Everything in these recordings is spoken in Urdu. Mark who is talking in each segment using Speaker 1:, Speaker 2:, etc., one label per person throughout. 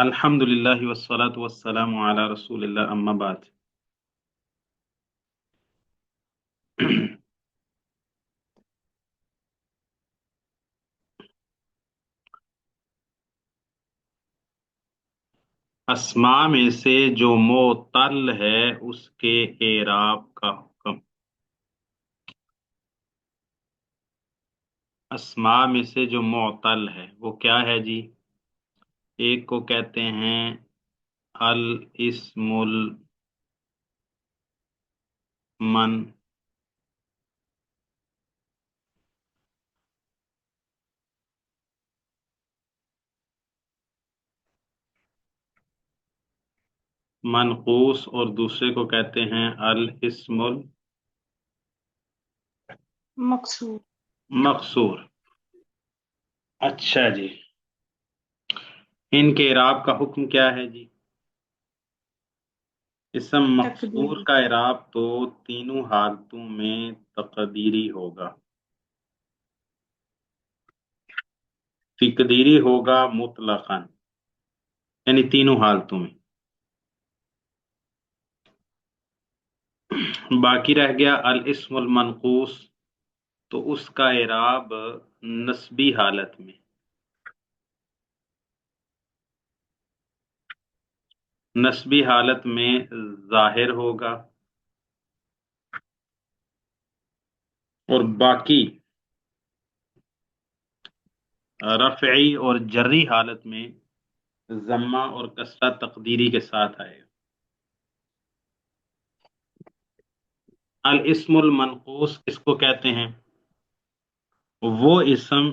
Speaker 1: الحمدللہ والصلاة والسلام علی رسول اللہ اما بعد۔ اسماء میں سے جو معتل ہے اس کے اعراب کا حکم۔ اسماء میں سے جو معتل ہے وہ کیا ہے جی؟ ایک کو کہتے ہیں الاسم منقوص اور دوسرے کو کہتے ہیں الاسم المقصور۔ اچھا جی، ان کے اعراب کا حکم کیا ہے جی؟ اسم مقصور کا اعراب تو تینوں حالتوں میں تقدیری ہوگا۔ تقدیری ہوگا مطلقاً، یعنی تینوں حالتوں میں۔ باقی رہ گیا الاسم المنقوص، تو اس کا اعراب نسبی حالت میں، نسبی حالت میں ظاہر ہوگا، اور باقی رفعی اور جری حالت میں ضمہ اور کسرہ تقدیری کے ساتھ آئے گا۔ الاسم المنقوص کس کو کہتے ہیں؟ وہ اسم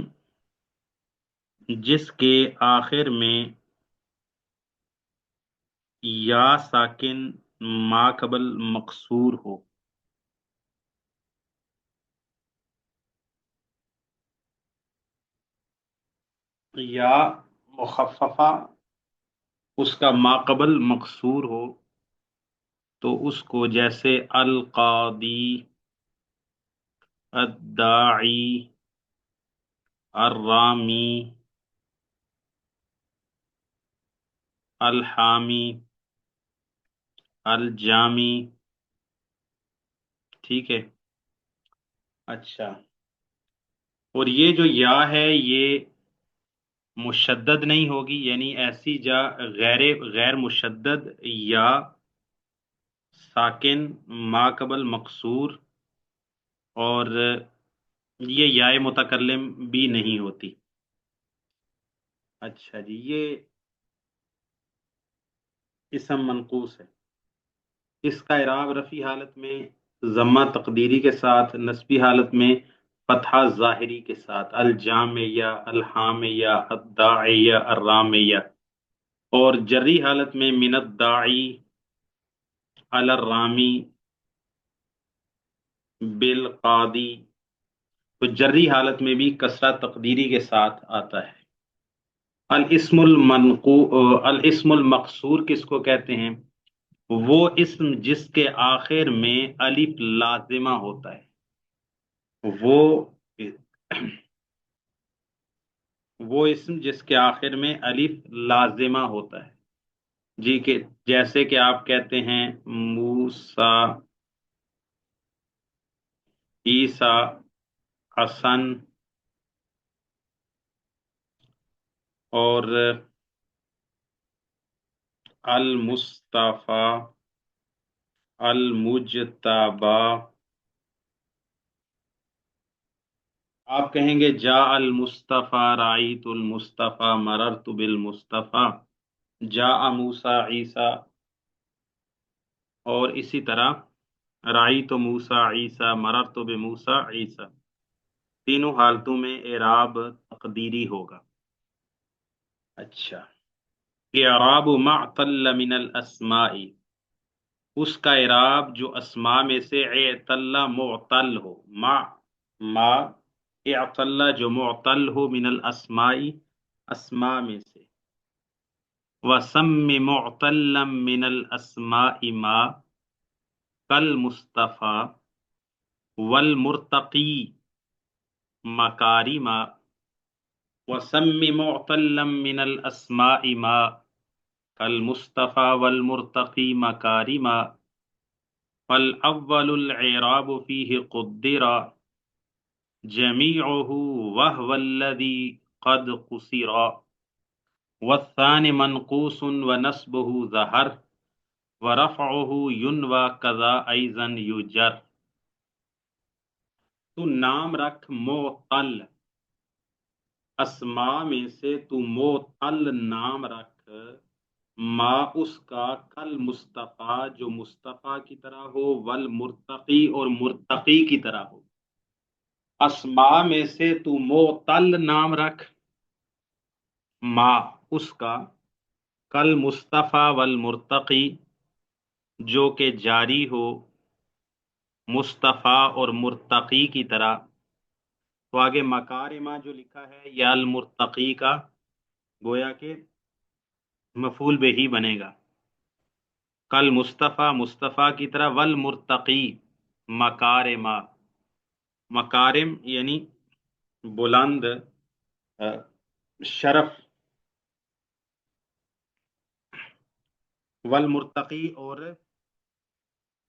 Speaker 1: جس کے آخر میں یا ساکن ما قبل مقصور ہو، یا مخففہ اس کا ما قبل مقصور ہو، تو اس کو جیسے القاضی، الداعی، الرامی، الحامی، الجامی، ٹھیک ہے۔ اچھا، اور یہ جو یا ہے یہ مشدد نہیں ہوگی، یعنی ایسی جا غیر مشدد یا ساکن ما قبل مقصور، اور یہ یا متکلم بھی نہیں ہوتی۔ اچھا جی، یہ اسم منقوص ہے۔ اس کا اعراب رفعی حالت میں ضمہ تقدیری کے ساتھ، نسبی حالت میں فتحہ ظاہری کے ساتھ، الجامعہ، الحامیہ، الداعیہ، الرامیہ، اور جری حالت میں من الداعی علی الرامی بالقاضی، تو جری حالت میں بھی کسرہ تقدیری کے ساتھ آتا ہے۔ الاسم المقصور کس کو کہتے ہیں؟ وہ اسم جس کے آخر میں الف لازمہ ہوتا ہے، وہ اسم جس کے آخر میں الف لازمہ ہوتا ہے، جی، کہ جیسے کہ آپ کہتے ہیں موسیٰ، عیسیٰ، حسن، اور المصطفیٰ، المجتبی۔ آپ کہیں گے جاء المصطفیٰ، رأیت المصطفیٰ، مررت بالمصطفیٰ، جاء موسیٰ عیسیٰ، اور اسی طرح رأیت موسیٰ عیسیٰ، مررت بموسیٰ عیسیٰ، تینوں حالتوں میں اعراب تقدیری ہوگا۔ اچھا، اعراب ما اعتل من الاسماء، اس کا اعراب جو اسماء میں سے اعتل معتل ہو، ما اعتل جو معتل ہو، من الاسماء اسماء میں سے، وسم معتلا من الاسماء ما کالمصطفیٰ والمرتقی مکارما، وسم معتلا من الاسماء ما كالمصطفى والمرتقي مكارما فالأول الإعراب فيه قدر جميعه وهو الذي قد قصر والثاني منقوص ونصبه ظهر ورفعه ينوى كذا أيضا يجر. تو نام رکھ معطل، اسماء میں سے تو معطل نام رکھ، ما اس کا، کل مصطفیٰ جو مصطفیٰ کی طرح ہو، والمرتقی اور مرتقی کی طرح ہو. اسماء میں سے تو معطل نام رکھ، ما اس کا، کل مصطفیٰ والمرتقی جو کہ جاری ہو مصطفیٰ اور مرتقی کی طرح. تو آگے مکارمہ جو لکھا ہے یا المرتقی کا گویا کہ مفعول بہی بنے گا، کل مصطفیٰ مصطفیٰ کی طرح، والمرتقی مکارمہ، مکارم یعنی بلند شرف، والمرتقی اور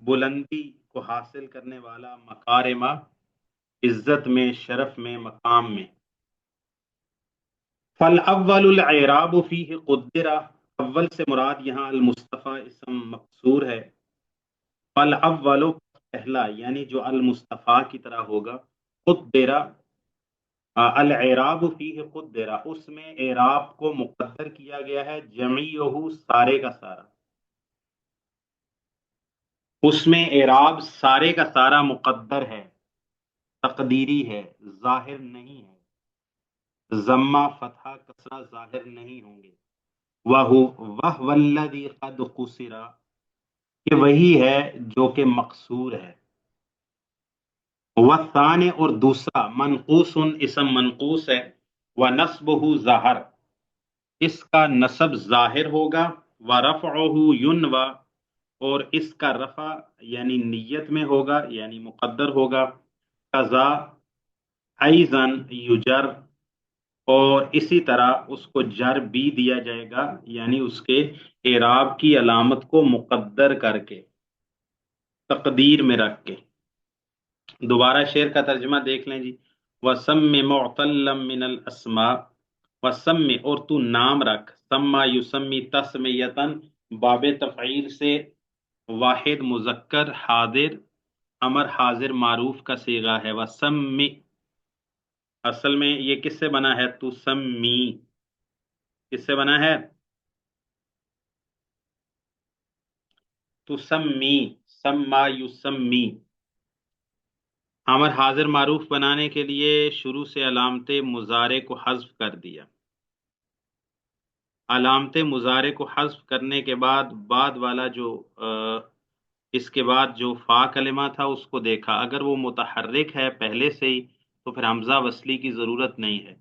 Speaker 1: بلندی کو حاصل کرنے والا، مکارمہ عزت میں، شرف میں، مقام میں. فالاول العراب فیہ قدرہ، اول سے مراد یہاں المصطفیٰ اسم مقصور ہے. فالاول پہلا یعنی جو المصطفیٰ کی طرح ہوگا، قدرہ العراب فیہ قدرہ اس میں اعراب کو مقدر کیا گیا ہے، جميعہ سارے کا سارا، اس میں اعراب سارے کا سارا مقدر ہے، تقدیری ہے، ظاہر نہیں ہے، ضمہ فتحہ کسرہ ظاہر نہیں ہوں گے. وَهُوَ الَّذِي قَدْ قُصِرَ کہ وہی ہے جو کہ مقصور ہے. والثانی اور دوسرا، منقوص اسم منقوص ہے، وَنَصْبُهُ ظاہر اس کا نصب ظاہر ہوگا، وَرَفْعُهُ يُنْوَى اور اس کا رفع یعنی نیت میں ہوگا یعنی مقدر ہوگا، قضا ایضاً یجر اور اسی طرح اس کو جر بھی دیا جائے گا یعنی اس کے اعراب کی علامت کو مقدر کر کے، تقدیر میں رکھ کے. دوبارہ شعر کا ترجمہ دیکھ لیں جی. وَسَمِّ مُعْتَلًّا مِّنَ الْأَسْمَاءِ وَسَمِّ اور تو نام رکھ، سما یسمی تسمیتاً باب تفعیل سے، واحد مذکر حاضر امر حاضر معروف کا صیغہ ہے. وَسَمِّ اصل میں یہ کس سے بنا ہے؟ تو سمی، کس سے بنا ہے؟ تو سمی، سما یسمی. امر حاضر معروف بنانے کے لیے شروع سے علامت مضارع کو حذف کر دیا. علامت مضارع کو حذف کرنے کے بعد والا جو اس کے بعد جو فا کلمہ تھا اس کو دیکھا، اگر وہ متحرک ہے پہلے سے ہی تو پھر حمزہ وصلی کی ضرورت نہیں ہے،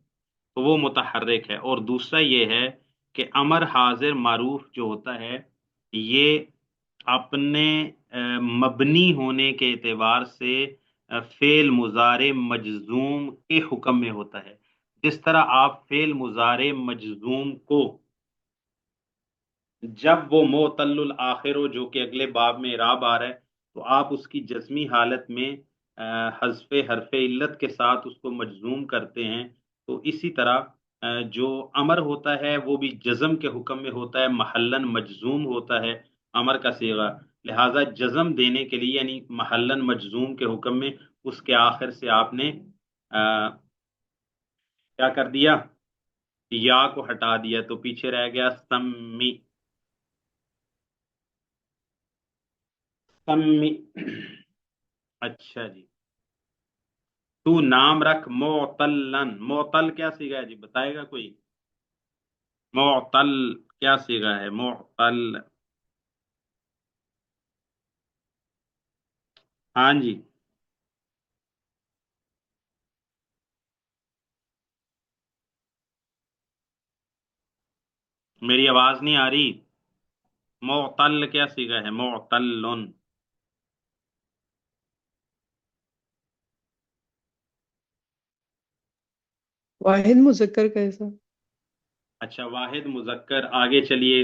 Speaker 1: تو وہ متحرک ہے. اور دوسرا یہ ہے کہ امر حاضر معروف جو ہوتا ہے یہ اپنے مبنی ہونے کے اعتبار سے فعل مضارع مجزوم کے حکم میں ہوتا ہے. جس طرح آپ فعل مضارع مجزوم کو جب وہ معتل الآخر ہو جو کہ اگلے باب میں اعراب آ رہا ہے تو آپ اس کی جزمی حالت میں حذف حرف علت کے ساتھ اس کو مجزوم کرتے ہیں. تو اسی طرح جو امر ہوتا ہے وہ بھی جزم کے حکم میں ہوتا ہے، محلن مجزوم ہوتا ہے امر کا صیغہ. لہٰذا جزم دینے کے لیے یعنی محلن مجزوم کے حکم میں اس کے آخر سے آپ نے کیا کر دیا؟ یا کو ہٹا دیا، تو پیچھے رہ گیا سمی. سمی اچھا جی. تو نام رکھ معتلن، معتل کیا صیغہ ہے جی؟ بتائے گا کوئی؟ معتل کیا صیغہ ہے؟ معتل. ہاں جی. میری آواز نہیں آ رہی؟ معتل کیا صیغہ ہے؟ معتلن.
Speaker 2: واحد مذکر کیسا؟
Speaker 1: اچھا واحد مذکر. آگے چلیے.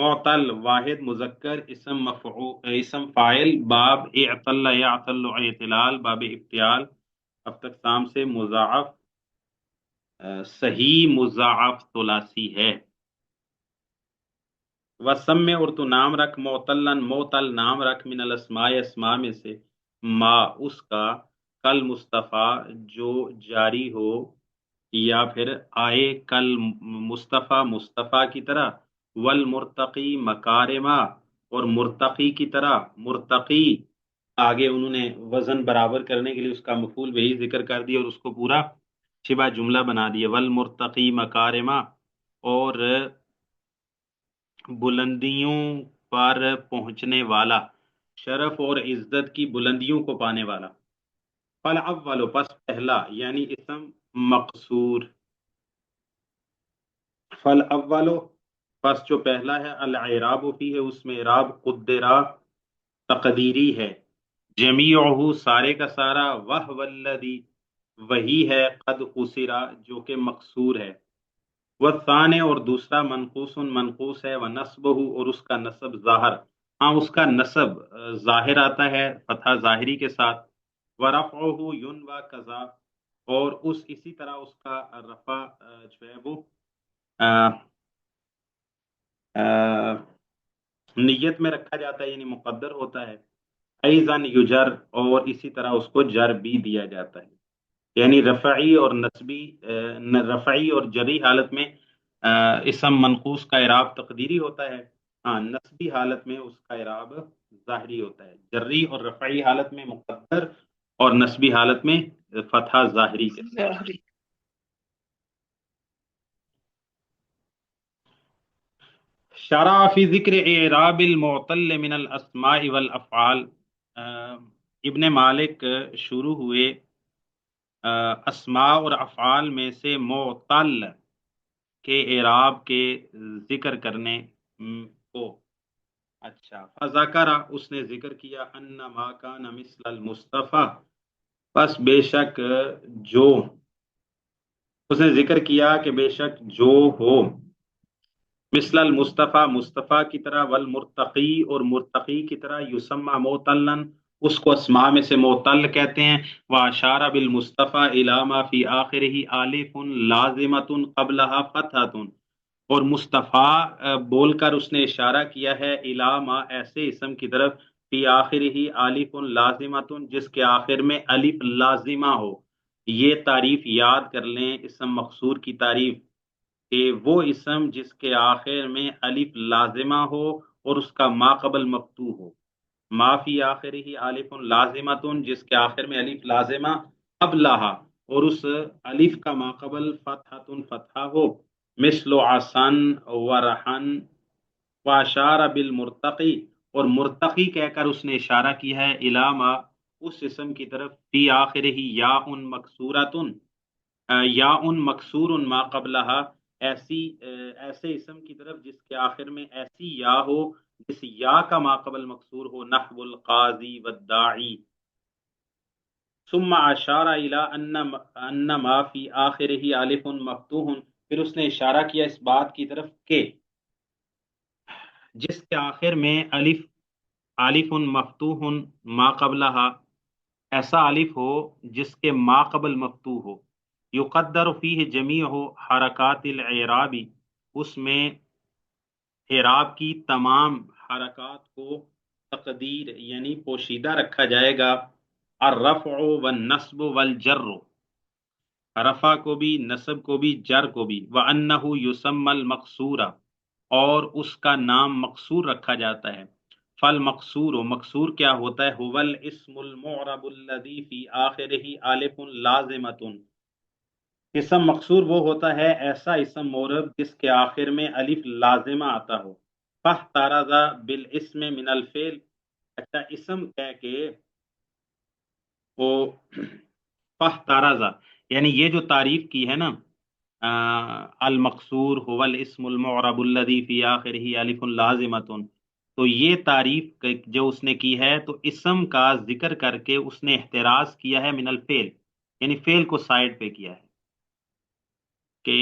Speaker 1: معطل واحد مذکر اسم اسم فاعل باب اعطل یعطل اعتلال باب ابتیال اب تک سام سے مضاعف صحیح مضاعف ثلاثی ہے وسم میں اور تو نام رکھ معطلن معطل نام رکھ من الاسماء اسماء میں سے ما اس کا کل مصطفیٰ جو جاری ہو یا پھر آئے کل مصطفیٰ مصطفیٰ کی طرح والمرتقی مکارما اور مرتقی کی طرح مرتقی آگے انہوں نے وزن برابر کرنے کے لیے اس کا مفعول وہی ذکر کر دیا اور اس کو پورا شبہ جملہ بنا دیا والمرتقی مکارما اور بلندیوں پر پہنچنے والا شرف اور عزت کی بلندیوں کو پانے والا فالاول پس پہلا یعنی اسم مقصور فالاول پس جو پہلا ہے الاعراب فی ہے اس میں اعراب قدرہ تقدیری ہے جمیعہ سارے کا سارا والذی وہی ہے قد قصرا جو کہ مقصور ہے والثانی اور دوسرا منقوص منقوص ہے ونصبہ اور اس کا نصب ظاہر ہاں اس کا نصب ظاہر آتا ہے فتح ظاہری کے ساتھ ورفعہ ینوی کذا اور اسی طرح اس کا رفع جو ہے وہ نیت میں رکھا جاتا ہے یعنی مقدر ہوتا ہے ایضاً یجر اور اسی طرح اس کو جر بھی دیا جاتا ہے یعنی رفعی اور نصبی رفعی اور جری حالت میں اسم منقوص کا اعراب تقدیری ہوتا ہے ہاں نصبی حالت میں اس کا اعراب ظاہری ہوتا ہے جری اور رفعی حالت میں مقدر اور نصبی حالت میں فتحہ ظاہری کے ساتھ شرع فی ذکر اعراب المعطل من الاسماء والافعال ابن مالک شروع ہوئے اسماء اور افعال میں سے معطل کے اعراب کے ذکر کرنے کو اچھا فذکر اس نے ذکر کیا ان ما کان مثل المصطفی پس بے شک جو اس نے ذکر کیا کہ بے شک جو ہو مثل المصطفیٰ مصطفیٰ کی طرح والمرتقی اور مرتقی کی طرح یسمى معطلن اس کو اسماء میں سے معطل کہتے ہیں واشار بالمصطفیٰ الی ما فی آخرہ الف لازمۃ قبلها فتحۃ اور مصطفیٰ بول کر اس نے اشارہ کیا ہے الی ما ایسے اسم کی طرف فی آخرہ الف لازمۃ جس کے آخر میں الف لازمہ ہو یہ تعریف یاد کر لیں اسم مقصور کی تعریف کہ وہ اسم جس کے آخر میں الف لازمہ ہو اور اس کا ما قبل مفتوح ہو ما فی آخرہ الف لازمۃ جس کے آخر میں الف لازمہ قبلہا اور اس الف کا ما قبل فتحۃ فتحہ ہو مثل عسن ورحن واشار بالمرتقی اور مرتقی کہہ کر اس نے اشارہ کیا ہے الی ما اس اسم کی طرف فی آخرہ یاء مکسورۃ یاء مکسور ما قبلہا ایسے اسم کی طرف جس کے آخر میں ایسی یا ہو جس یا کا ما قبل مکسور ہو نحو القاضی والداعی ثم اشار الی ان ما فی آخرہ الف مفتوح پھر اس نے اشارہ کیا اس بات کی طرف کہ جس کے آخر میں الف مفتوح ما قبلہا ایسا الف ہو جس کے ما قبل مفتوح ہو یقدر فیہ جمیع حرکات الاعراب اس میں اعراب کی تمام حرکات کو تقدیر یعنی پوشیدہ رکھا جائے گا الرفع والنصب والجر رفع کو بھی نصب کو بھی جر کو بھی وانہ یسمى المقصور اور اس کا نام مقصور رکھا جاتا ہے فالمقصور مقصور کیا ہوتا ہے هو الاسم المعرب الذي في آخره الف لازمۃ اسم مقصور وہ ہوتا ہے ایسا اسم معرب جس کے آخر میں الف لازمہ آتا ہو فاحترز بالاسم من الفعل اچھا اسم کہہ کے وہ فاحترز یعنی یہ جو تعریف کی ہے نا المقصور هو الاسم المعرب الذي في آخره الف لازمۃ تو یہ تعریف جو اس نے کی ہے تو اسم کا ذکر کر کے اس نے احتراز کیا ہے من الفعل یعنی فعل کو سائڈ پہ کیا ہے کہ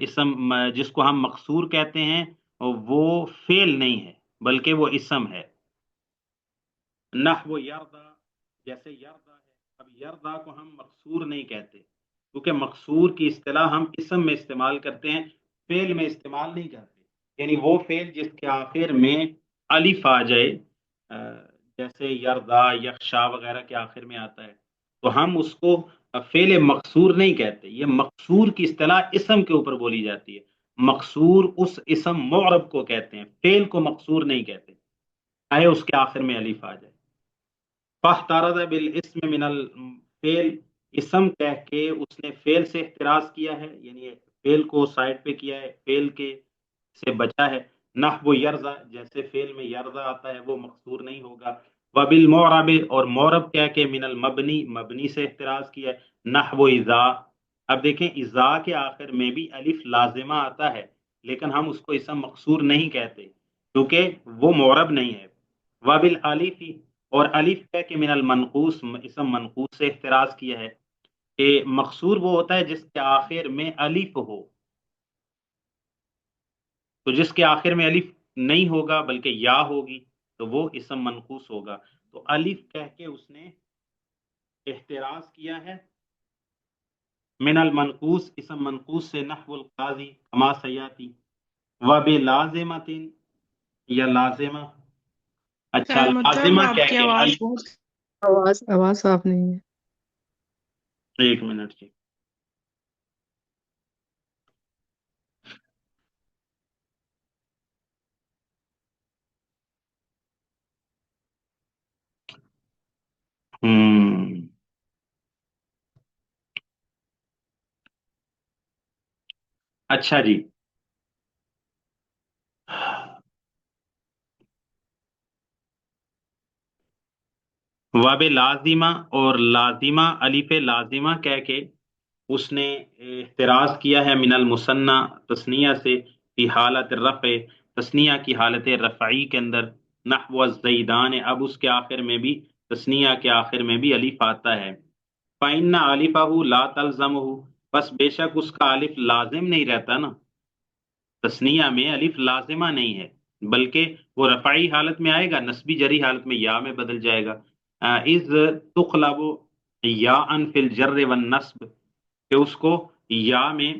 Speaker 1: اسم جس کو ہم مقصور کہتے ہیں وہ فعل نہیں ہے بلکہ وہ اسم ہے. نحو یردا، جیسے یردا ہے. اب یردا کو ہم مقصور نہیں کہتے کیونکہ مقصور کی اصطلاح ہم اسم میں استعمال کرتے ہیں، فعل میں استعمال نہیں کرتے. یعنی وہ فعل جس کے آخر میں الف آ جائے، جیسے یردا، یخشا وغیرہ کے آخر میں آتا ہے، تو ہم اس کو فعل مقصور نہیں کہتے. یہ مقصور کی اصطلاح اسم کے اوپر بولی جاتی ہے. مقصور اس اسم معرب کو کہتے ہیں، فعل کو مقصور نہیں کہتے چاہے اس کے آخر میں الف آ جائے. فاحترز بالاسم من الفعل، اسم کہہ کے اس نے فعل سے احتراز کیا ہے، یعنی فعل کو سائڈ پہ کیا ہے، فعل کے سے بچا ہے. نحو یرزا، جیسے فعل میں یرزا آتا ہے وہ مقصور نہیں ہوگا. وبالمعرب، اور معرب کہہ کے من المبنی، مبنی سے احتراز کیا ہے. نحو اذا، اب دیکھیں اذا کے آخر میں بھی الف لازمہ آتا ہے لیکن ہم اس کو اسم مقصور نہیں کہتے کیونکہ وہ معرب نہیں ہے. وبالالف، اور الف کہہ کے من المنقوص، اسم منقوص سے احتراز کیا ہے کہ مقصور وہ ہوتا ہے جس کے آخر میں الف ہو، تو جس کے آخر میں الف نہیں ہوگا بلکہ یا ہوگی تو وہ اسم منقوص ہوگا. تو الف کہہ کے اس نے احتراز کیا ہے من المنقوص، اسم منقوص سے. نحو القاضی کما سیاتی. وبلازمۃ، یا لازمہ. اچھا،
Speaker 3: سر محترم
Speaker 1: لازمہ
Speaker 3: آپ
Speaker 1: کہہ
Speaker 3: کی
Speaker 1: کے
Speaker 3: آواز بہت
Speaker 2: آواز صاف نہیں ہے.
Speaker 1: ایک منٹ کی. اچھا جی، واب لازمہ، اور لازمہ الف لازمہ کہہ کے اس نے احتراز کیا ہے من المثنى، تثنیہ سے. فی حالت الرفع، تثنیہ کی حالت رفعی کے اندر. نحو الزیدان، اب اس کے آخر میں بھی، تثنیہ کے آخر میں بھی الف آتا ہے. فإن الفہ لا تلزمہ، بس بے شک اس کا الف لازم نہیں رہتا نا. تثنیہ میں الف لازمہ نہیں ہے بلکہ وہ رفعی حالت میں آئے گا، نصبی جری حالت میں یا میں بدل جائے گا. اذ تقلب یا ان فی الجر والنصب، کہ اس کو یا میں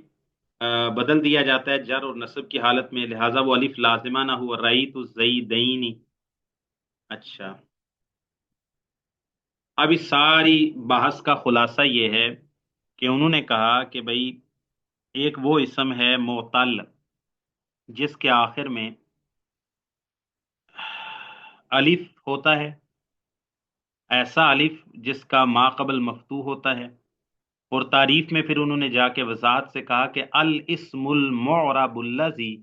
Speaker 1: بدل دیا جاتا ہے جر اور نصب کی حالت میں، لہٰذا وہ الف لازمہ نہ ہوا. رأیت الزیدین. اچھا، اب اس ساری بحث کا خلاصہ یہ ہے کہ انہوں نے کہا کہ بھئی ایک وہ اسم ہے معتل جس کے آخر میں الف ہوتا ہے، ایسا الف جس کا ما قبل مفتوح ہوتا ہے. اور تعریف میں پھر انہوں نے جا کے وضاحت سے کہا کہ الاسم المعرب الذی،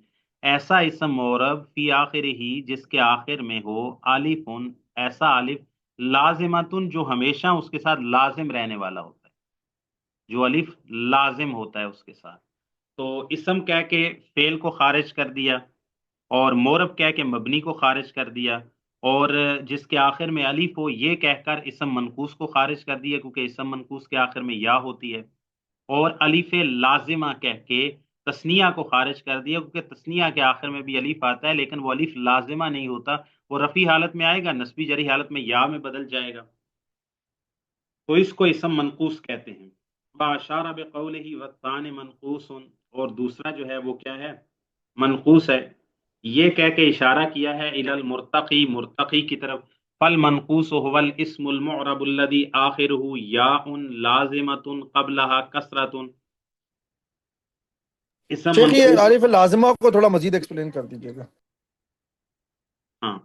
Speaker 1: ایسا اسم معرب فی آخر ہی جس کے آخر میں ہو الف، ایسا الف لازمتن جو ہمیشہ اس کے ساتھ لازم رہنے والا ہوتا ہے، جو الف لازم ہوتا ہے اس کے ساتھ. تو اسم کہہ کے فعل کو خارج کر دیا، اور مورب کہہ کے مبنی کو خارج کر دیا، اور جس کے آخر میں الف ہو یہ کہہ کر اسم منقوص کو خارج کر دیا کیونکہ اسم منقوص کے آخر میں یا ہوتی ہے، اور الف لازمہ کہہ کے تسنیہ کو خارج کر دیا کیونکہ تسنیہ کے آخر میں بھی الف آتا ہے لیکن وہ الف لازمہ نہیں ہوتا، وہ رفعی حالت میں آئے گا، نصبی جری حالت میں یا میں بدل جائے گا، تو اس کو اسم منقوص کہتے ہیں. باشارہ بقولہ والثانی منقوص، اور دوسرا جو ہے وہ کیا ہے، منقوص ہے. یہ کہہ کے اشارہ کیا ہے الی المرتقی، مرتقی کی طرف. فالمنقوص هو الاسم المعرب الذي آخره یاء لازمۃ قبلها کسرۃ. اسم
Speaker 4: شیخ یہ
Speaker 1: منقوص،
Speaker 4: عارف لازمہ کو تھوڑا مزید ایکسپلین کر دیجیے گا.
Speaker 1: ہاں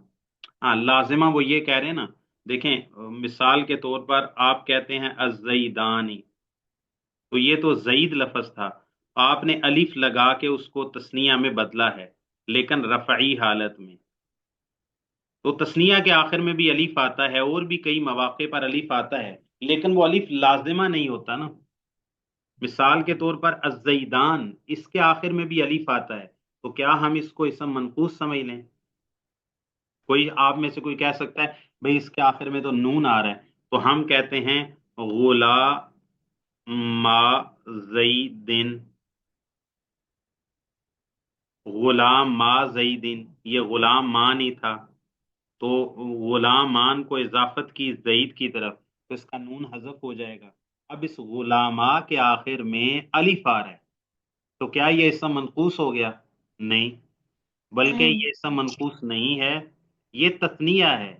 Speaker 1: ہاں، لازمہ وہ یہ کہہ رہے ہیں نا، دیکھیں مثال کے طور پر آپ کہتے ہیں الزیدانی، تو یہ تو زید لفظ تھا، آپ نے الف لگا کے اس کو تسنیہ میں بدلا ہے لیکن رفعی حالت میں. تو تسنیہ کے آخر میں بھی الف آتا ہے اور بھی کئی مواقع پر الف آتا ہے لیکن وہ الف لازمہ نہیں ہوتا نا. مثال کے طور پر الزیدان، اس کے آخر میں بھی الف آتا ہے، تو کیا ہم اس کو اسم منقوص سمجھ لیں؟ کوئی آپ میں سے کوئی کہہ سکتا ہے بھئی اس کے آخر میں تو نون آ رہا ہے، تو ہم کہتے ہیں غلام زیدن. غلام ما زیدن، یہ غلام ماں نہیں تھا، تو غلام مان کو اضافت کی زید کی طرف، تو اس کا نون حذف ہو جائے گا۔ اب اس غلامہ کے آخر میں الف آ رہا ہے، تو کیا یہ اسم منقوص ہو گیا؟ نہیں، بلکہ
Speaker 3: نہیں،
Speaker 1: یہ اسم منقوص نہیں ہے، یہ تثنیہ ہے،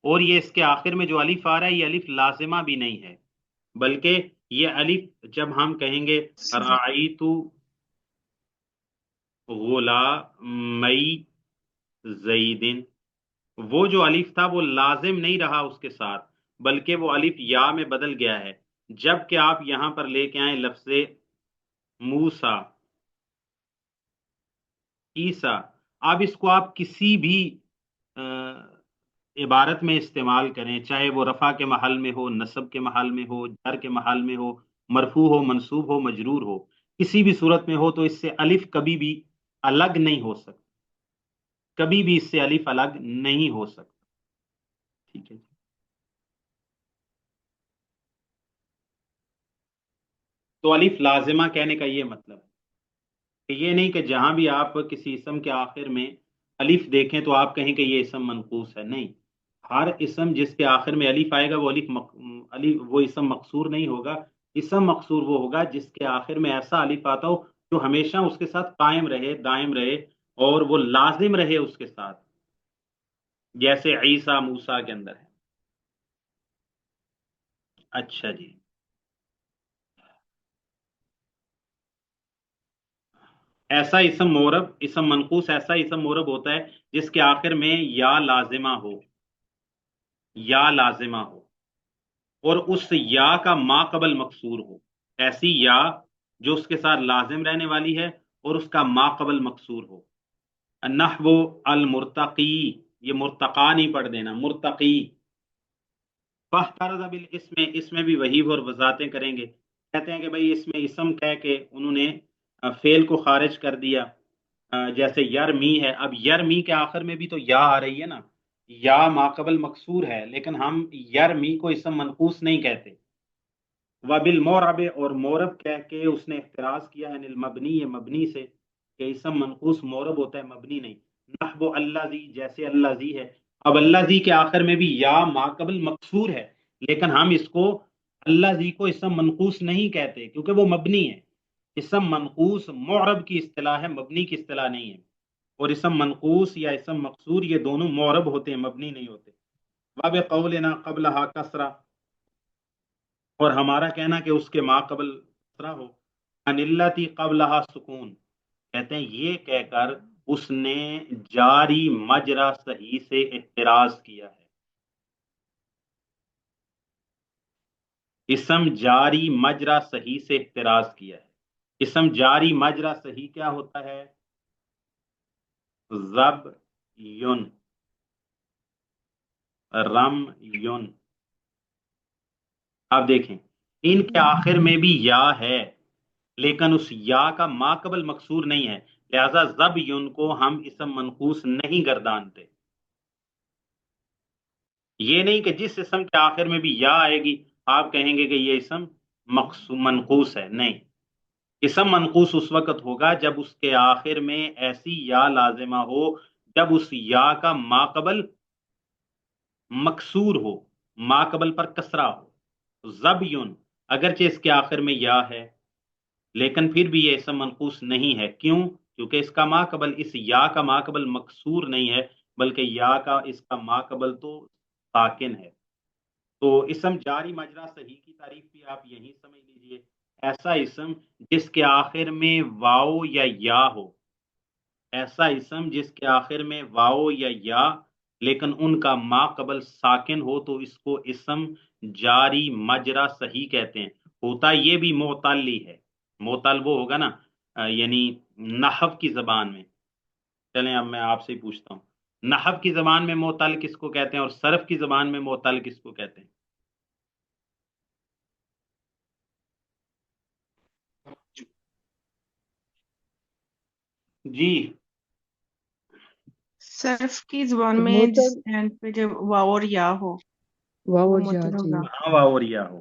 Speaker 1: اور یہ اس کے آخر میں جو الف آ رہا ہے یہ الف لازمہ بھی نہیں ہے، بلکہ یہ الف جب ہم کہیں گے رأیت غلامی زیدن، وہ جو الف تھا وہ لازم نہیں رہا اس کے ساتھ، بلکہ وہ الف یا میں بدل گیا ہے۔ جب کہ آپ یہاں پر لے کے آئیں لفظ موسیٰ، عیسیٰ، اب اس کو آپ کسی بھی عبارت میں استعمال کریں، چاہے وہ رفع کے محل میں ہو، نصب کے محل میں ہو، جر کے محل میں ہو، مرفوع ہو، منصوب ہو، مجرور ہو، کسی بھی صورت میں ہو، تو اس سے الف کبھی بھی الگ نہیں ہو سکتا، کبھی بھی اس سے الف الگ نہیں ہو سکتا۔ ٹھیک ہے، تو الف لازمہ کہنے کا یہ مطلب ہے کہ یہ نہیں کہ جہاں بھی آپ کسی اسم کے آخر میں الف دیکھیں تو آپ کہیں کہ یہ اسم منقوص ہے، نہیں، ہر اسم جس کے آخر میں الف آئے گا وہ الف وہ اسم مقصور نہیں ہوگا۔ اسم مقصور وہ ہوگا جس کے آخر میں ایسا الف آتا ہو جو ہمیشہ اس کے ساتھ قائم رہے، دائم رہے، اور وہ لازم رہے اس کے ساتھ، جیسے عیسیٰ موسیٰ کے اندر ہے۔ اچھا جی، ایسا اسم مورب، اسم منقوص ایسا اسم مورب ہوتا ہے جس کے آخر میں یا لازمہ ہو، یا لازمہ ہو، اور اس یا کا ما قبل مکسور ہو، ایسی یا جو اس کے ساتھ لازم رہنے والی ہے اور اس کا ما قبل مکسور ہو۔ نحو المرتقی، یہ مرتقا نہیں پڑھ دینا، مرتقی۔ فاحترز بالاسم، اس میں بھی وہی اور وضاحتیں کریں گے، کہتے ہیں کہ بھئی اس میں اسم کہہ کے انہوں نے فعل کو خارج کر دیا، جیسے یرمی ہے، اب یرمی کے آخر میں بھی تو یا آ رہی ہے نا، یا ماقبل مکسور ہے، لیکن ہم یرمی کو اسم منقوص نہیں کہتے۔ وبالمورب، اور مورب کہہ کے اس نے احتراز کیا ہے المبنی، یہ مبنی سے، کہ اسم منقوص مورب ہوتا ہے، مبنی نہیں۔ نحو اللہ زی، جیسے اللہ زی ہے، اب اللہ زی کے آخر میں بھی یا ماقبل مکسور ہے، لیکن ہم اس کو اللہ زی کو اسم منقوص نہیں کہتے کیونکہ وہ مبنی ہے۔ اسم منقوص معرب کی اصطلاح ہے، مبنی کی اصطلاح نہیں ہے، اور اسم منقوص یا اسم مقصور یہ دونوں معرب ہوتے ہیں، مبنی نہیں ہوتے۔ واب قولنا قبلہا کسرہ، اور ہمارا کہنا کہ اس کے ما قبل کسرہ ہو۔ انلتی قبلہا سکون، کہتے ہیں یہ کہہ کر اس نے جاری مجرا صحیح سے اعتراض کیا ہے۔ اسم جاری مجرا صحیح سے اعتراض کیا ہے۔ اسم جاری مجرا صحیح کیا ہوتا ہے؟ زب یون، رم یون۔ اب دیکھیں ان کے آخر میں بھی یا ہے، لیکن اس یا کا ما قبل مکسور نہیں ہے، لہذا زب یون کو ہم اسم منقوص نہیں گردانتے۔ یہ نہیں کہ جس اسم کے آخر میں بھی یا آئے گی آپ کہیں گے کہ یہ اسم منقوص ہے، نہیں، اسم منقوص اس وقت ہوگا جب اس کے آخر میں ایسی یا لازمہ ہو جب اس یا کا ما قبل مکسور ہو، ما قبل پر کسرہ ہو۔ زب یون اگرچہ اس کے آخر میں یا ہے لیکن پھر بھی یہ اسم منقوص نہیں ہے، کیوں؟ کیونکہ اس کا ما قبل، اس یا کا ما قبل مکسور نہیں ہے، بلکہ یا کا اس کا ما قبل تو ساکن ہے۔ تو اسم جاری مجرا صحیح کی تعریف بھی آپ یہی سمجھ لیجئے، ایسا اسم جس کے آخر میں واو یا یا ہو، ایسا اسم جس کے آخر میں واو یا لیکن ان کا ما قبل ساکن ہو تو اس کو اسم جاری مجرا صحیح کہتے ہیں۔ ہوتا یہ بھی معتلی ہے، معتل وہ ہوگا نا، یعنی نحو کی زبان میں۔ چلیں اب میں آپ سے پوچھتا ہوں، نحو کی زبان میں معتل کس کو کہتے ہیں اور صرف کی زبان میں معتل کس کو کہتے ہیں؟ جی
Speaker 3: صرف کی زبان میں جس
Speaker 2: معتل
Speaker 3: اینڈ پہ جب واو اور یا ہو
Speaker 2: واو
Speaker 3: وہ
Speaker 2: اور یا،
Speaker 3: معتل
Speaker 2: جی
Speaker 3: ہوگا۔
Speaker 1: ہاں واو اور یا ہو۔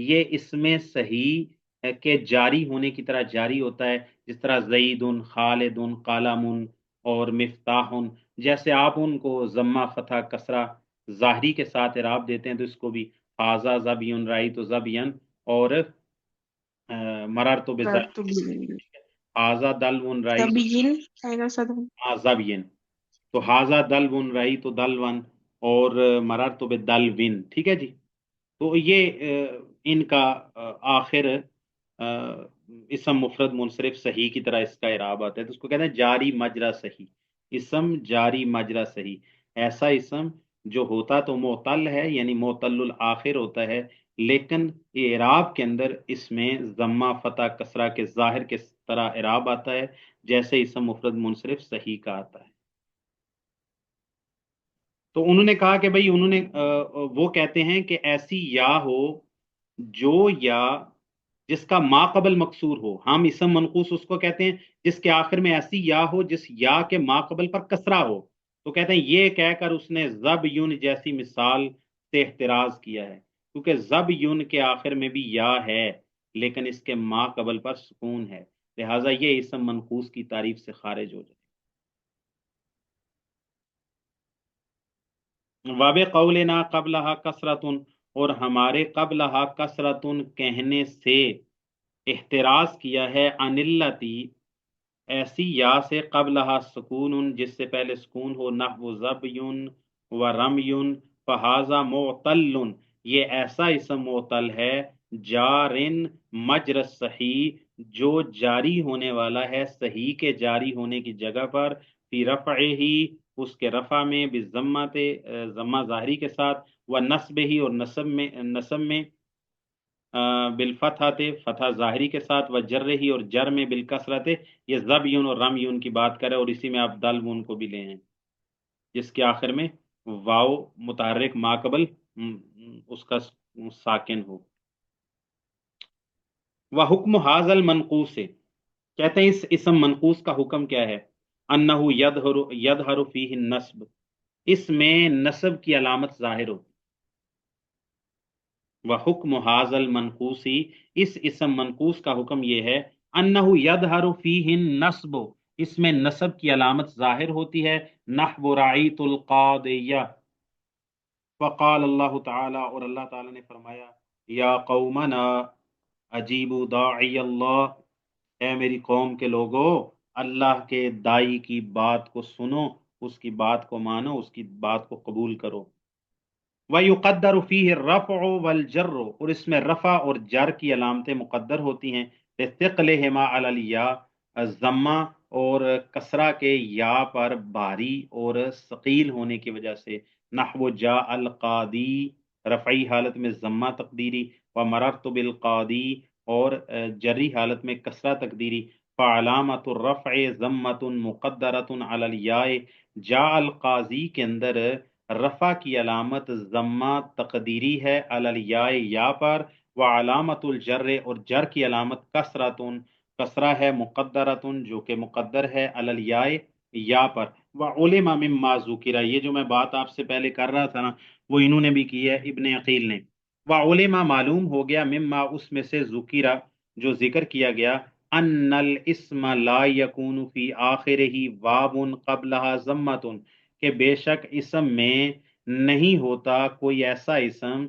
Speaker 1: یہ اس میں صحیح کے جاری ہونے کی طرح جاری ہوتا ہے، جس طرح زید، خالد، قلم اور مفتاح، جیسے آپ ان کو ضمہ فتح کسرہ ظاہری کے ساتھ اعراب دیتے ہیں تو اس کو بھی حاذا زبی رأیت زبین اور مررت بزید،
Speaker 3: تو
Speaker 1: حاذا دلو رأیت
Speaker 3: تبیین آئے صدم
Speaker 1: زبین، تو حاذا دلو رأیت دلون اور مررت بدلوین، ٹھیک ہے جی۔ تو یہ ان کا آخر اسم مفرد منصرف صحیح کی طرح اس کا اعراب آتا ہے، تو اس کو کہتے ہیں جاری مجرا صحیح، اسم جاری مجرا صحیح، ایسا اسم جو ہوتا تو معتل ہے یعنی معتل الآخر ہوتا ہے، لیکن اعراب کے اندر اس میں ضمہ فتح کسرہ کے ظاہر کے طرح اعراب آتا ہے، جیسے اسم مفرد منصرف صحیح کا آتا ہے۔ تو انہوں نے کہا کہ بھئی انہوں نے وہ کہتے ہیں کہ ایسی یا ہو جو یا جس کا ما قبل مکسور ہو، ہم اسم منقوص اس کو کہتے ہیں جس کے آخر میں ایسی یا ہو جس یا کے ما قبل پر کسرہ ہو، تو کہتے ہیں یہ کہہ کر اس نے زب یون جیسی مثال سے احتراز کیا ہے، کیونکہ زب یون کے آخر میں بھی یا ہے لیکن اس کے ما قبل پر سکون ہے، لہٰذا یہ اسم منقوص کی تعریف سے خارج ہو جائے۔ وَبِ قَوْلِنَا قَبْلَهَا کثرتن، اور ہمارے قبلہا کثرتن کہنے سے احتراز کیا ہے عن التی ایسی یا سے قبلہا سکون جس سے پہلے سکون ہو، نحو زبیون و رمیون، فہذا معتل، یہ ایسا اسم معتل ہے، جارن مجر صحیح جو جاری ہونے والا ہے صحیح کے جاری ہونے کی جگہ پر، فی رفع ہی اس کے رفع میں، بالضمت ضمہ ظاہری کے ساتھ، و نصب ہی اور نصب میں بالفتحہ فتح ظاہری کے ساتھ، و جر ہی اور جر میں بالکسرت، یہ زبیون اور رمیون کی بات کرے، اور اسی میں آپ دلون کو بھی لے ہیں جس کے آخر میں واو متحرک ماقبل اس کا ساکن ہو۔ وحکم حاذ المنقوص، کہتے ہیں اس اسم منقوص کا حکم کیا ہے، انہ یظہر فیہ النصب، اس میں نصب کی علامت ظاہر ہوتی، وحکم حاذ المنقوص، اس اسم منقوص کا حکم یہ ہے، انہ یظہر فیہ النصب، اس میں نصب کی علامت ظاہر ہوتی ہے، نحو رعیت القاضیہ، فقال اللہ تعالی، اور اللہ تعالی نے فرمایا، یا قومنا اجیبوا داعی اللہ، اے میری قوم کے لوگو اللہ کے دائی کی بات کو سنو، اس کی بات کو مانو، اس کی بات کو قبول کرو۔ وَيُقَدَّرُ فِيهِ الرَّفْعُ وَالْجَرُّ، اور اس میں رفع اور جر کی علامتیں مقدر ہوتی ہیں، لِثِقْلِهِمَا عَلَى الْيَاء، ضمہ اور کسرہ کے یا پر بھاری اور ثقیل ہونے کی وجہ سے، نحو جاء القاضی رفعی حالت میں ضمہ تقدیری، ومررت بالقاضی اور جری حالت میں کسرہ تقدیری، فعلامت الرفع ضمۃ مقدرۃ علی الياء، جاء القاضی کے اندر رفع کی علامت ضمہ تقدیری ہے علی الیاء یا پر، وعلامت الجر اور جر کی علامت کسرۃ کسرہ ہے، مقدرۃ جو کہ مقدر ہے علی الیاء یا پر، وعلم مما ذکر، یہ جو میں بات آپ سے پہلے کر رہا تھا نا وہ انہوں نے بھی کی ہے، ابن عقیل نے، وعلم معلوم ہو گیا، مما اس میں سے ذکر جو ذکر کیا گیا، ان الاسم لا یکون فی آخرہ واو قبلہا ضمۃ، کہ بے شک اسم میں نہیں ہوتا کوئی ایسا اسم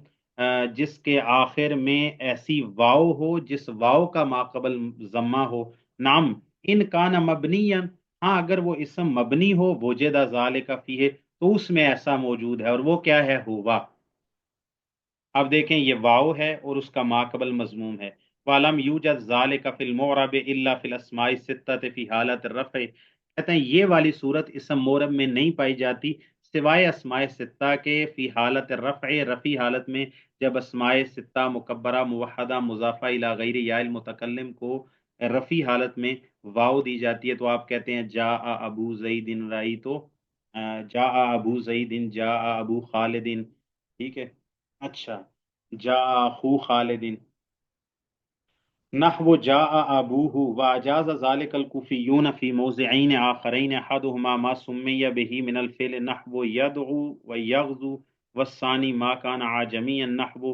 Speaker 1: جس کے آخر میں ایسی واو ہو جس واو کا ماقبل ضمہ ہو، نعم ان کان مبنیا، ہاں اگر وہ اسم مبنی ہو، وجد ذالک فیہ، تو اس میں ایسا موجود ہے، اور وہ کیا ہے، ہوا۔ اب دیکھیں یہ واو ہے اور اس کا ماقبل مضموم ہے، وَلَمْ يُوجَدْ ذَلِكَ فِي الْمُعْرَبِ إِلَّا فِي الْأَسْمَاءِ السِّتَّةِ فِي حالت الرفع، کہتے ہیں یہ والی صورت اسم معرب میں نہیں پائی جاتی سوائے اسماء ستہ کے، فی حالت الرفع رفعی حالت میں، جب اسماء ستہ مکبرہ موحدہ مضافہ الی غیر یا المتکلم کو رفعی حالت میں واو دی جاتی ہے، تو آپ کہتے ہیں جاء ابو زید رأیت، جاء ابو زید، جاء ابو خالد، ٹھیک ہے۔ اچھا، جاء اخو خالد، نحو جاء ابوہ، واجاز ذلك الکوفیون فی موضعین آخرین، احدہما ما سمی به من الفعل نحو یدعو و یغزو، والثانی ما کان عجمیا نحو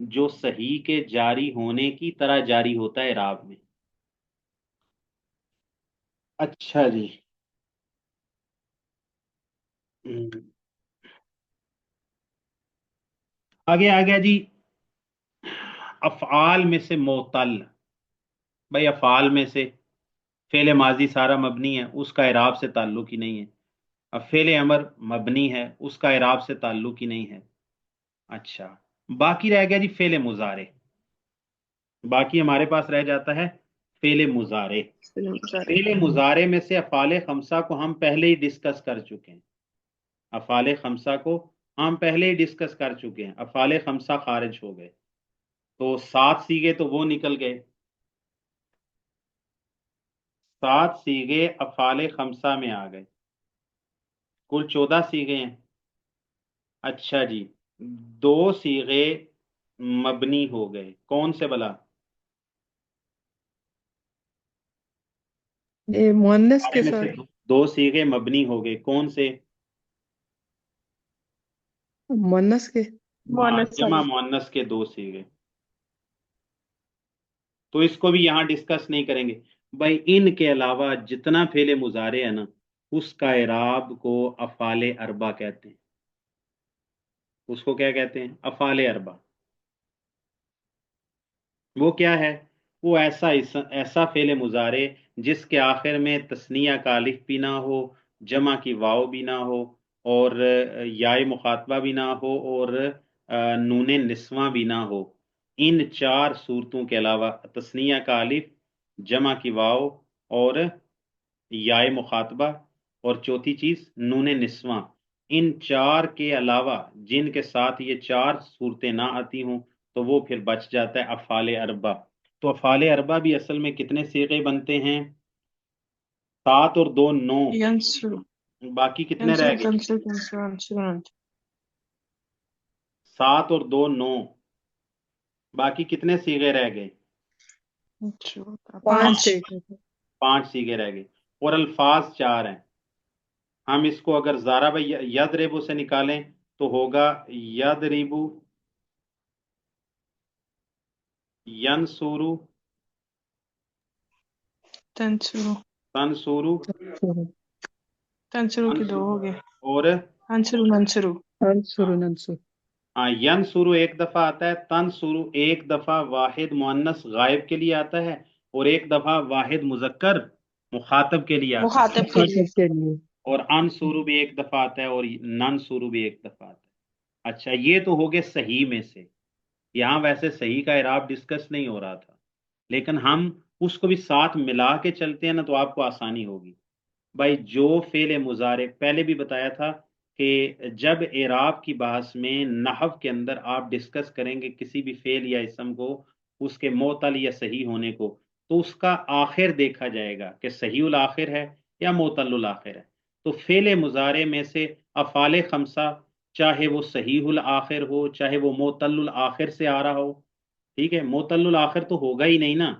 Speaker 1: جو صحیح کے جاری ہونے کی طرح جاری ہوتا ہے اعراب میں. اچھا جی. آگے آ گیا جی افعال میں سے معتل. بھائی افعال میں سے فعل ماضی سارا مبنی ہے، اس کا اعراب سے تعلق ہی نہیں ہے. اب فعل امر مبنی ہے، اس کا اعراب سے تعلق ہی نہیں ہے. اچھا باقی رہ گیا جی فعل مضارع. باقی ہمارے پاس رہ جاتا ہے فعل مضارع. فعل مضارع میں سے افعال خمسہ کو ہم پہلے ہی ڈسکس کر چکے ہیں. افعال خمسہ کو ہم پہلے ہی ڈسکس کر چکے ہیں. افعال خمسہ خارج ہو گئے تو 7 صیغے تو وہ نکل گئے. 7 صیغے افعال خمسہ میں آ گئے. کل 14 صیغے ہیں. اچھا جی 2 صیغے مبنی ہو گئے. کون سے بلا؟
Speaker 2: یہ مؤنث کے
Speaker 1: میں سے
Speaker 2: ساتھ
Speaker 1: 2 صیغے مبنی ہو گئے. کون سے؟
Speaker 2: مؤنث کے
Speaker 3: مؤنث
Speaker 1: جمع
Speaker 3: والی.
Speaker 1: مؤنث کے 2 صیغے. تو اس کو بھی یہاں ڈسکس نہیں کریں گے. بھائی ان کے علاوہ جتنا فعل مضارع ہے نا اس کا اعراب کو افعال اربع کہتے ہیں. اس کو کیا کہتے ہیں؟ افعال اربع. وہ کیا ہے؟ وہ ایسا فعل مضارع جس کے آخر میں تثنیہ کا الف بھی نہ ہو، جمع کی واو بھی نہ ہو، اور یائے مخاطبہ بھی نہ ہو، اور نون نسواں بھی نہ ہو. ان 4 صورتوں کے علاوہ تثنیہ کا الف، جمع کی واو، اور یائے مخاطبہ، اور چوتھی چیز نون نسواں. ان 4 کے علاوہ جن کے ساتھ یہ 4 صورتیں نہ آتی ہوں تو وہ پھر بچ جاتا ہے افعال اربع. تو افعال اربع بھی اصل میں کتنے صیغے بنتے ہیں؟ 7 اور 2 9.
Speaker 3: ینصر
Speaker 1: باقی کتنے رہ گئے؟
Speaker 3: تنصر تنصر انصر
Speaker 1: 7 اور 2 9. باقی کتنے صیغے رہ گئے؟
Speaker 2: 5
Speaker 3: 5.
Speaker 2: سے
Speaker 1: 5 صیغے رہ گئے. اور الفاظ 4 ہیں. ہم اس کو اگر ضرب یضرب سے نکالیں تو ہوگا یضرب، ینصر،
Speaker 3: تنصر
Speaker 1: تنصر،
Speaker 3: تنصر کی 2 ہو گئے.
Speaker 1: اور
Speaker 3: انصر منصر.
Speaker 2: ننصر
Speaker 1: ینصر ایک دفعہ آتا ہے. تنصر ایک دفعہ واحد مؤنث غائب کے لیے آتا ہے اور ایک دفعہ واحد مذکر مخاطب کے لیے آتا ہے.
Speaker 3: مخاطب کے لیے.
Speaker 2: مخاطب کے لیے
Speaker 1: اور انصر بھی ایک دفعہ آتا ہے اور ننصر بھی ایک دفعہ آتا ہے. اچھا یہ تو ہو گئے صحیح میں سے. یہاں ویسے صحیح کا اعراب ڈسکس نہیں ہو رہا تھا لیکن ہم اس کو بھی ساتھ ملا کے چلتے ہیں نا تو آپ کو آسانی ہوگی. بھائی جو فعل مضارع پہلے بھی بتایا تھا کہ جب اعراب کی بحث میں نحو کے اندر آپ ڈسکس کریں گے کسی بھی فعل یا اسم کو، اس کے معتل یا صحیح ہونے کو، تو اس کا آخر دیکھا جائے گا کہ صحیح الآخر ہے یا معتل الآخر ہے. تو فعل مضارع میں سے افعال خمسہ چاہے وہ صحیح الآخر ہو چاہے وہ معتل الآخر سے آ رہا ہو، ٹھیک ہے، معتل الآخر تو ہوگا ہی نہیں نا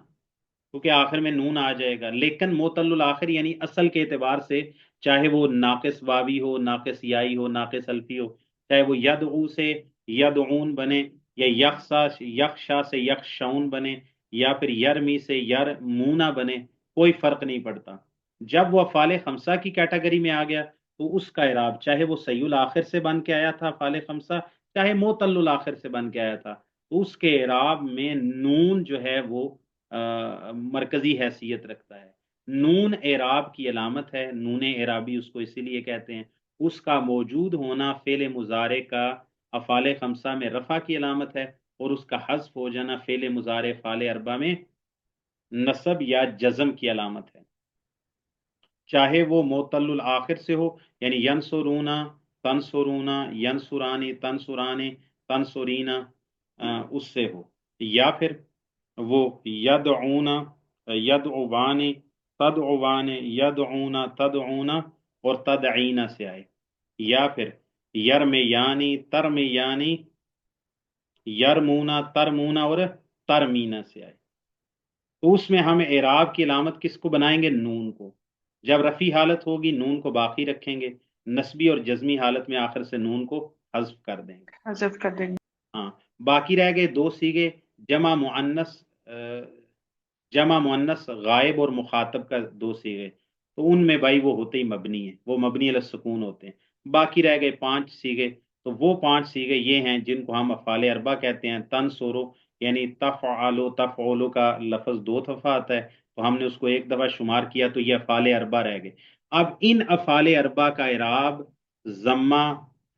Speaker 1: کیونکہ آخر میں نون آ جائے گا، لیکن معتل الآخر یعنی اصل کے اعتبار سے چاہے وہ ناقص واوی ہو، ناقص یائی ہو، ناقص الفی ہو، چاہے وہ یدعو سے یدعون بنے یا یخشا سے یخشون بنے یا پھر یرمی سے یرمونا بنے، کوئی فرق نہیں پڑتا. جب وہ افعال خمسہ کی کیٹیگری میں آ گیا تو اس کا اعراب چاہے وہ صحیح الآخر سے بن کے آیا تھا افعال خمسہ چاہے معتل الآخر سے بن کے آیا تھا، تو اس کے اعراب میں نون جو ہے وہ مرکزی حیثیت رکھتا ہے. نون اعراب کی علامت ہے. نون اعرابی اس کو اسی لیے کہتے ہیں. اس کا موجود ہونا فعل مضارع کا افعال خمسہ میں رفع کی علامت ہے اور اس کا حذف ہو جانا فعل مضارع افعال اربع میں نصب یا جزم کی علامت ہے. چاہے وہ معتل الآخر سے ہو یعنی ینصرونا، تنصرونا، ینصرانی، تنصرانی، تنصرینا اس سے ہو، یا پھر وہ یدعونا، یدعوانی، تدعوانی، یدعونا، تدعونا اور تدعینا سے آئے، یا پھر یرمیانی، ترمیانی، یرمونا، ترمونا اور ترمینا سے آئے. تو اس میں ہم اعراب کی علامت کس کو بنائیں گے؟ نون کو. جب رفعی حالت ہوگی نون کو باقی رکھیں گے، نسبی اور جزمی حالت میں آخر سے نون کو حذف کر دیں گے.
Speaker 3: حذف کر دیں گے.
Speaker 1: ہاں باقی رہ گئے دو سیغے، جمع مؤنث غائب اور مخاطب کا دو سیغے، تو ان میں بھائی وہ ہوتے ہی مبنی ہیں، وہ مبنی علی السکون ہوتے ہیں۔ باقی رہ گئے 5 سیغے، تو وہ 5 سیغے یہ ہیں جن کو ہم افعال اربع کہتے ہیں۔ تنصرو یعنی تفعلو، تفعلو کا لفظ 2 دفعہ آتا ہے، تو ہم نے اس کو ایک دفعہ شمار کیا، تو یہ افعال اربع رہ گئے۔ اب ان افعال اربع کا اعراب ضمہ،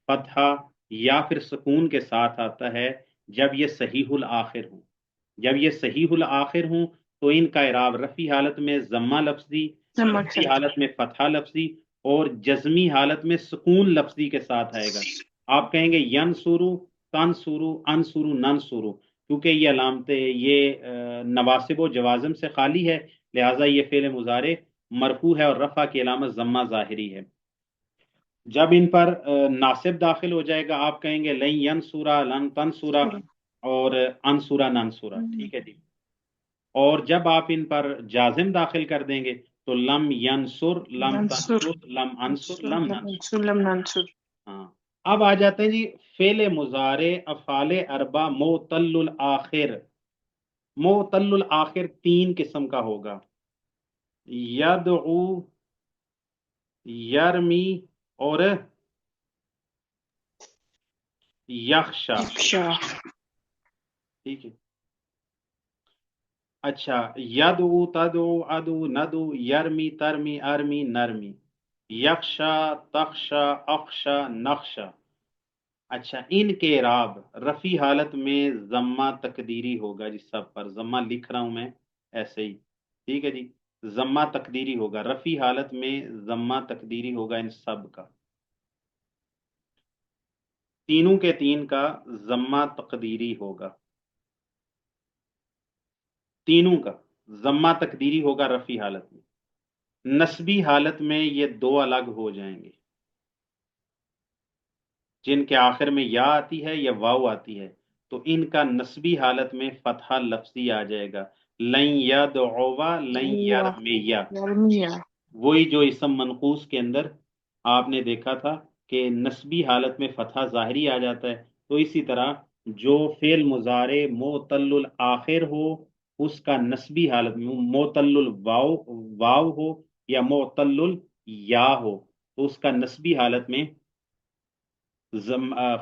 Speaker 1: فتحہ یا پھر سکون کے ساتھ آتا ہے جب یہ صحیح الآخر ہوں۔ جب یہ صحیح الآخر ہوں تو ان کا اعراب رفعی حالت میں ضمہ لفظی، نصبی حالت میں فتحہ لفظی، اور جزمی حالت میں سکون لفظی کے ساتھ آئے گا۔ آپ کہیں گے ینصرو، تنصرو، انصرو، ننصرو، کیونکہ یہ علامتیں یہ نواسب و جوازم سے خالی ہے، لہٰذا یہ فعل مضارع مرفوع ہے اور رفع کی علامت ضمہ ظاہری ہے۔ جب ان پر ناصب داخل ہو جائے گا، آپ کہیں گے لن ینصرا، لن تنصرا، اور انصرا، ننصرا، ٹھیک ہے جی۔ اور جب آپ ان پر جازم داخل کر دیں گے تو لم ینصر، لم تنصر، لم انصر، لم ننصر۔ ہاں، اب آ جاتے ہیں جی فعل مضارع افعال اربع معتل الآخر۔ معتل الآخر 3 قسم کا ہوگا، یدعو، یرمی اور یخشا، ٹھیک ہے۔ اچھا، یدعو، تدعو، ادعو، ندعو، یرمی، ترمی، ارمی، نرمی، یخشا، تخشا، اخشا، نخشا۔ اچھا، ان کے اعراب رفعی حالت میں ضمہ تقدیری ہوگا جی، سب پر ضمہ لکھ رہا ہوں میں ایسے ہی، ٹھیک ہے جی، ضمہ تقدیری ہوگا، رفعی حالت میں ضمہ تقدیری ہوگا ان سب کا، تینوں کے تین کا ضمہ تقدیری ہوگا، تینوں کا ضمہ تقدیری ہوگا رفعی حالت میں۔ نسبی حالت میں یہ دو الگ ہو جائیں گے، جن کے آخر میں یا آتی ہے یا واو آتی ہے، تو ان کا نسبی حالت میں فتحہ لفظی آ جائے گا، لن یدعوا، لن یرمیا، وہی جو اسم منقوص کے اندر آپ نے دیکھا تھا کہ نسبی حالت میں فتحہ ظاہری آ جاتا ہے، تو اسی طرح جو فعل مضارع معتل الآخر ہو اس کا نسبی حالت میں معتل الواو واو ہو یا معتل الیا ہو تو اس کا نسبی حالت میں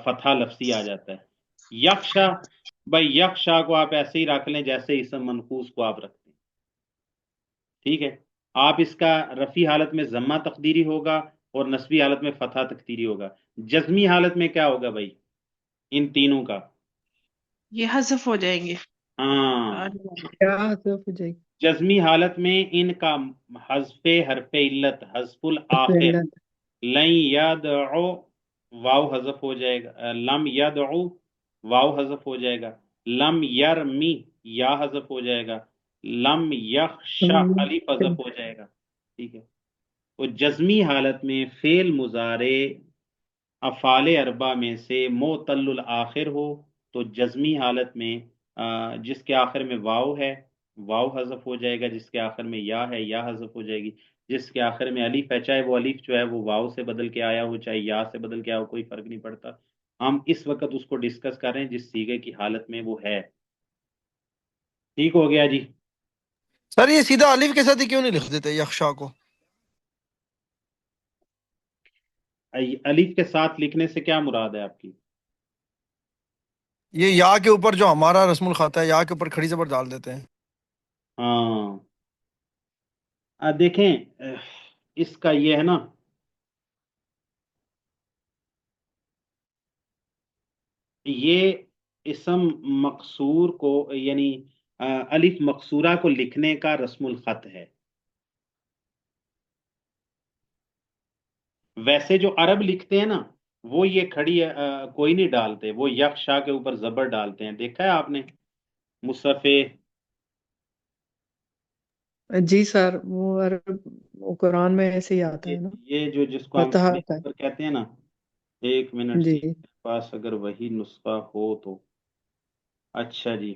Speaker 1: فتحہ لفظی آ جاتا ہے۔ یخشا، بھائی یخشا کو آپ ایسے ہی رکھ لیں جیسے اسم منقوص کو آپ رکھتے ہیں، ٹھیک ہے۔ آپ اس کا رفعی حالت میں ضمہ تقدیری ہوگا اور نسبی حالت میں فتحہ تقدیری ہوگا۔ جزمی حالت میں کیا ہوگا بھائی ان تینوں کا؟
Speaker 3: یہ حذف ہو جائیں گے۔
Speaker 1: ہاں،
Speaker 2: کیا حذف ہو جائے
Speaker 1: جزمی حالت میں ان کا حذف حرف علت، حذف الآخر،
Speaker 2: گی؟
Speaker 1: لن یدعو واو حذف ہو جائے گا، لم یدعو واو حذف ہو جائے گا، لم یرمی یا حذف ہو جائے گا، لم یخشا الف حذف ہو جائے گا، ٹھیک ہے۔ تو جزمی حالت میں فعل مضارع افعال اربع میں سے معتل الآخر ہو تو جزمی حالت میں جس کے آخر میں واو ہے واو حذف ہو جائے گا، جس کے آخر میں یا ہے یا حذف ہو جائے گی، جس کے آخر میں الف ہے چاہے وہ الف جو ہے وہ واو سے بدل کے آیا ہو چاہے یا سے بدل کے آیا ہو، کوئی فرق نہیں پڑتا۔ ہم اس وقت اس کو ڈسکس کر رہے ہیں جس سیغے کی حالت میں وہ ہے، ٹھیک ہو گیا جی۔
Speaker 5: سر یہ سیدھا الف کے ساتھ ہی کیوں نہیں لکھ دیتے یخشا کو؟
Speaker 1: الف کے ساتھ لکھنے سے کیا مراد ہے آپ کی؟
Speaker 5: یہ یا کے اوپر جو ہمارا رسم الخط ہے یا کے اوپر کھڑی زبر ڈال دیتے ہیں۔
Speaker 1: ہاں، دیکھیں اس کا یہ ہے نا، یہ اسم مقصور کو یعنی الف مقصورہ کو لکھنے کا رسم الخط ہے۔ ویسے جو عرب لکھتے ہیں نا وہ یہ کھڑی کوئی نہیں ڈالتے، وہ یخشا کے اوپر زبر ڈالتے ہیں، دیکھا ہے آپ نے مصحف؟
Speaker 2: جی سر، وہ عرب وہ قرآن میں ایسے ہی آتا ہے نا،
Speaker 1: یہ جو جس کو ہم
Speaker 2: فتح
Speaker 1: کھڑی
Speaker 2: آتا
Speaker 1: زبر کہتے ہیں نا، ایک
Speaker 2: ہے
Speaker 1: منٹ
Speaker 2: جی۔
Speaker 1: سی میرے پاس اگر وہی نسخہ ہو تو اچھا جی،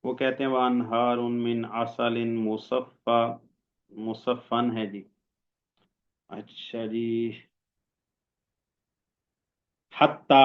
Speaker 1: وہ کہتے ہیں وَأَنْهَارٌ مِّنْ عَسَلٍ مُصَفًّى، مصفن ہے جی، اچھا جی، حتی،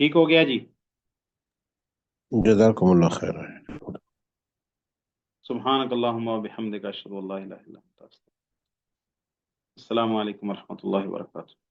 Speaker 1: ٹھیک ہو گیا جی؟
Speaker 6: جزاکم اللہ خیر.
Speaker 1: سبحانک اللہم و بحمدک اشہد ان لا الہ الا انت استغفرک. السلام علیکم ورحمۃ اللہ وبرکاتہ.